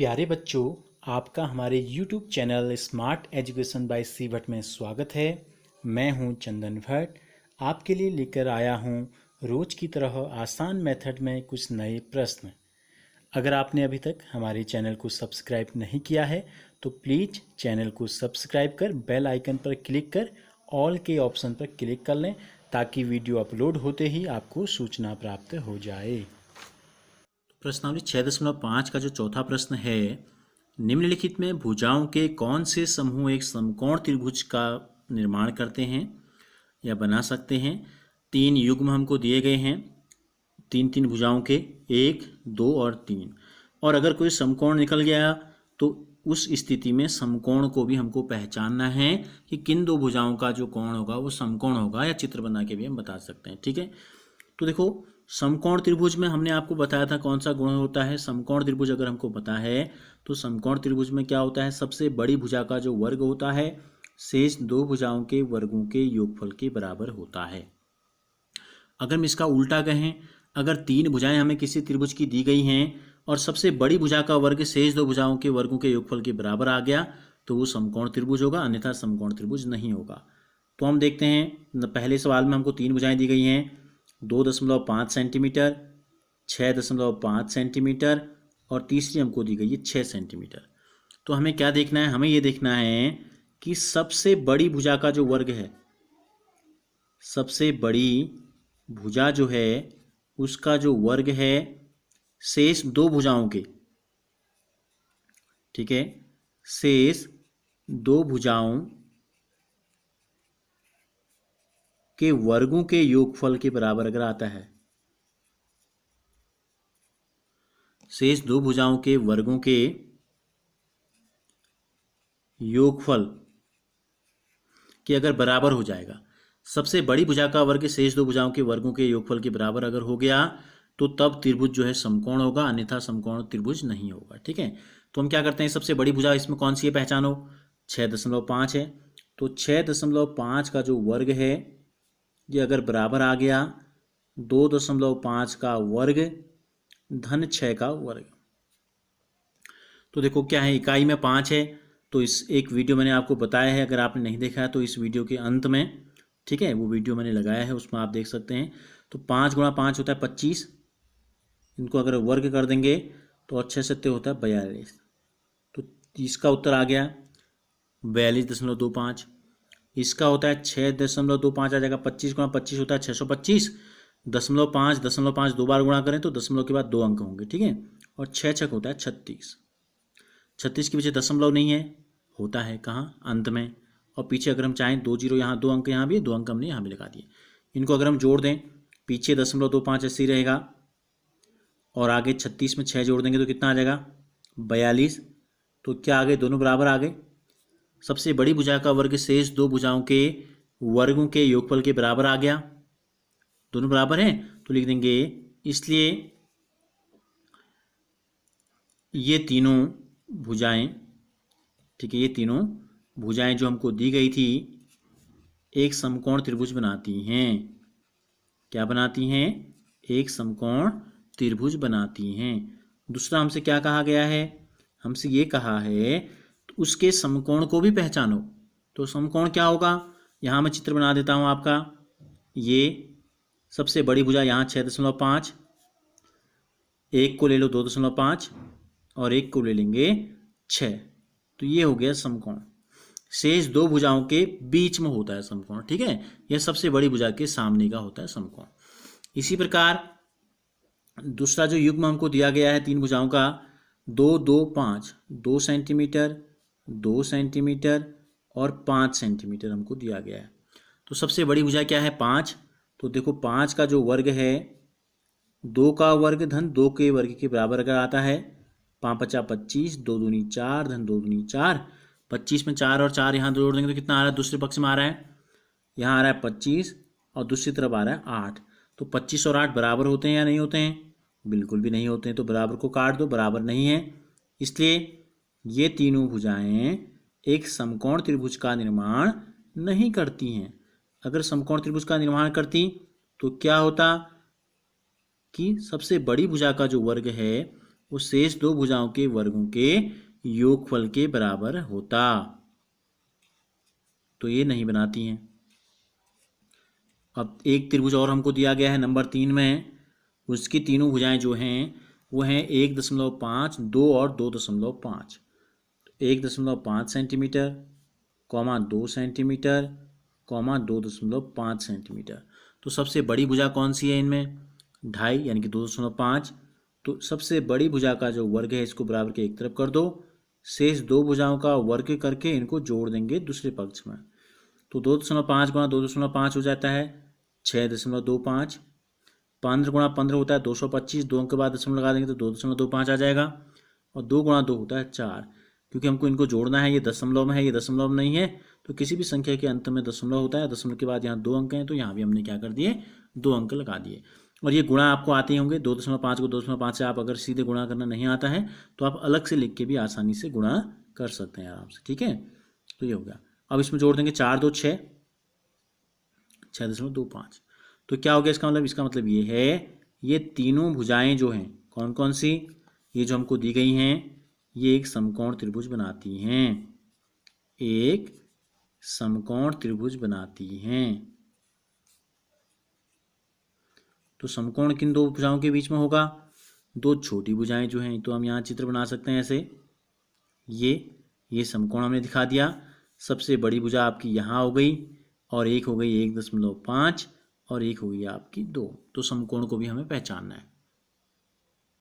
प्यारे बच्चों, आपका हमारे YouTube channel smart education by C Bhatt में स्वागत है। मैं हूं चंदन भट्ट, आपके लिए लेकर आया हूं रोज की तरह आसान मेथड में कुछ नए प्रश्न। अगर आपने अभी तक हमारे चैनल को सब्सक्राइब नहीं किया है तो प्लीज़ चैनल को सब्सक्राइब कर बेल आइकन पर क्लिक कर ऑल के ऑप्शन पर क्लिक कर लें ताकि वीडियो अपलोड होते ही आपको सूचना प्राप्त हो जाए। प्रश्नावली 6.5 का जो चौथा प्रश्न है, निम्नलिखित में भुजाओं के कौन से समूह एक समकोण त्रिभुज का निर्माण करते हैं या बना सकते हैं। 3 युग्म हमको दिए गए हैं, 3 भुजाओं के, 1, 2 और 3। और अगर कोई समकोण निकल गया तो उस स्थिति में समकोण को भी हमको पहचानना है कि किन दो भुजाओं का जो कोण होगा वो समकोण होगा, या चित्र बना के भी हम बता सकते हैं। ठीक है, तो देखो समकोण त्रिभुज में हमने आपको बताया था कौन सा गुण होता है। समकोण त्रिभुज अगर हमको पता है तो समकोण त्रिभुज में क्या होता है, सबसे बड़ी भुजा का जो वर्ग होता है शेष दो भुजाओं के वर्गों के योगफल के बराबर होता है। अगर हम इसका उल्टा कहें, अगर 3 भुजाएं हमें किसी त्रिभुज की दी गई हैं और सबसे बड़ी भुजा का वर्ग शेष दो भुजाओं के वर्गों के योगफल के बराबर आ गया तो वो समकोण त्रिभुज होगा, अन्यथा समकोण त्रिभुज नहीं होगा। तो हम देखते हैं, पहले सवाल में हमको 3 भुजाएं दी गई हैं, 2.5 सेंटीमीटर, 6.5 सेंटीमीटर और तीसरी हमको दी गई है 6 सेंटीमीटर। तो हमें क्या देखना है, हमें ये देखना है कि सबसे बड़ी भुजा का जो वर्ग है, सबसे बड़ी भुजा जो है उसका जो वर्ग है शेष दो भुजाओं के, ठीक है, शेष दो भुजाओं के वर्गों के योगफल के बराबर अगर आता है, शेष दो भुजाओं के वर्गों के योगफल के अगर बराबर हो जाएगा, सबसे बड़ी भुजा का वर्ग शेष दो भुजाओं के वर्गों के योगफल के बराबर अगर हो गया तो तब त्रिभुज जो है समकोण होगा, अन्यथा समकोण त्रिभुज नहीं होगा। ठीक है, तो हम क्या करते हैं, सबसे बड़ी भुजा इसमें कौन सी है पहचानो, 6.5 है। तो 6.5 का जो वर्ग है ये अगर बराबर आ गया 2.5 का वर्ग धन 6 का वर्ग। तो देखो क्या है, इकाई में 5 है, तो इस एक वीडियो मैंने आपको बताया है, अगर आपने नहीं देखा है तो इस वीडियो के अंत में, ठीक है, वो वीडियो मैंने लगाया है, उसमें आप देख सकते हैं। तो 5 गुणा 5 होता है 25, इनको अगर वर्ग कर देंगे तो अच्छे से होता है 42। तो इसका उत्तर आ गया 42.25। इसका होता है 6.25 आ जाएगा, 25 गुणा 25 होता है 625, 0.5 दो बार गुणा करें तो दशमलव के बाद 2 अंक होंगे। ठीक है, और 6 छक होता है 36। 36 के पीछे दशमलव नहीं है, होता है कहाँ, अंत में। और पीछे अगर हम चाहें 2 जीरो यहाँ, 2 अंक यहाँ भी, 2 अंक हमने यहाँ भी लगा दिए। इनको अगर हम जोड़ दें, पीछे 0.25 ऐसे ही रहेगा और आगे 36 में 6 जोड़ देंगे तो कितना आ जाएगा 42। तो क्या आ गए, दोनों बराबर आ गए। सबसे बड़ी भुजा का वर्ग शेष दो भुजाओं के वर्गों के योगफल के बराबर आ गया, दोनों बराबर हैं तो लिख देंगे, इसलिए ये तीनों भुजाएं, ठीक है, ये तीनों भुजाएं जो हमको दी गई थी एक समकोण त्रिभुज बनाती हैं। क्या बनाती हैं, एक समकोण त्रिभुज बनाती हैं। दूसरा हमसे क्या कहा गया है, हमसे ये कहा है तो उसके समकोण को भी पहचानो। तो समकोण क्या होगा, यहाँ मैं चित्र बना देता हूँ आपका। ये सबसे बड़ी भुजा यहाँ 6.5, एक को ले लो 2.5 और एक को ले लेंगे 6, तो ये हो गया समकोण। शेष दो भुजाओं के बीच में होता है समकोण। ठीक है, यह सबसे बड़ी भुजा के सामने का होता है समकोण। इसी प्रकार दूसरा जो युग्म हमको दिया गया है 3 भुजाओं का, 2, 2, 5, 2 सेंटीमीटर, 2 सेंटीमीटर और 5 सेंटीमीटर हमको दिया गया है। तो सबसे बड़ी भुजा क्या है 5, तो देखो 5 का जो वर्ग है 2 का वर्ग धन 2 के वर्ग के बराबर अगर आता है, 5 × 25, 2 दूनी 4 धन 2 दूनी 4, 25 में 4 और 4 यहाँ जोड़ देंगे तो कितना आ रहा है, दूसरे पक्ष में आ रहा है, यहाँ आ रहा है 25 और दूसरी तरफ आ रहा है 8। तो 25 और 8 बराबर होते हैं या नहीं होते हैं, बिल्कुल भी नहीं होते हैं, तो बराबर को काट दो, बराबर नहीं है। इसलिए ये तीनों भुजाएं एक समकोण त्रिभुज का निर्माण नहीं करती हैं। अगर समकोण त्रिभुज का निर्माण करती तो क्या होता कि सबसे बड़ी भुजा का जो वर्ग है वो शेष दो भुजाओं के वर्गों के योगफल के बराबर होता। तो ये नहीं बनाती हैं। अब एक त्रिभुज और हमको दिया गया है नंबर 3 में, उसकी तीनों भुजाएं जो हैं वो हैं 1.5, 2 और 2.5। 1.5 सेंटीमीटर, 2 सेंटीमीटर, 2.5 सेंटीमीटर। तो सबसे बड़ी भुजा कौन सी है इनमें? 2.5 यानी कि 2.5। तो सबसे बड़ी भुजा का जो वर्ग है इसको बराबर के एक तरफ कर दो, शेष दो भुजाओं का वर्ग करके इनको जोड़ देंगे दूसरे पक्ष में। तो 2.5 गुणा 2.5 हो जाता है 6.25। 15 गुणा 15 होता है 225, 2 अंक के बाद दशमलव लगा देंगे तो 2.25 आ जाएगा। और 2 गुणा 2 होता है 4। क्योंकि हमको इनको जोड़ना है, ये दशमलव में है, ये दशमलव में नहीं है, तो किसी भी संख्या के अंत में दशमलव होता है। दशमलव के बाद यहाँ 2 अंक हैं, तो यहाँ भी हमने क्या कर दिए, 2 अंक लगा दिए। और ये गुणा आपको आते होंगे, 2.5 को 2.5 से आप अगर सीधे गुणा करना नहीं आता है तो आप अलग से लिख के भी आसानी से गुणा कर सकते हैं आराम से। ठीक है, तो ये हो गया। अब इसमें जोड़ देंगे 4 2 6, 6.25। तो क्या हो गया इसका मतलब? इसका मतलब ये है ये तीनों भुजाएं जो हैं कौन कौन सी, ये जो हमको दी गई हैं, ये एक समकोण त्रिभुज बनाती हैं, एक समकोण त्रिभुज बनाती हैं। तो समकोण किन दो भुजाओं के बीच में होगा? दो छोटी भुजाएं जो हैं, तो हम यहाँ चित्र बना सकते हैं ऐसे। ये समकोण हमने दिखा दिया। सबसे बड़ी भुजा आपकी यहाँ हो गई, और एक हो गई 1.5, और एक हो गई आपकी 2। तो समकोण को भी हमें पहचानना है।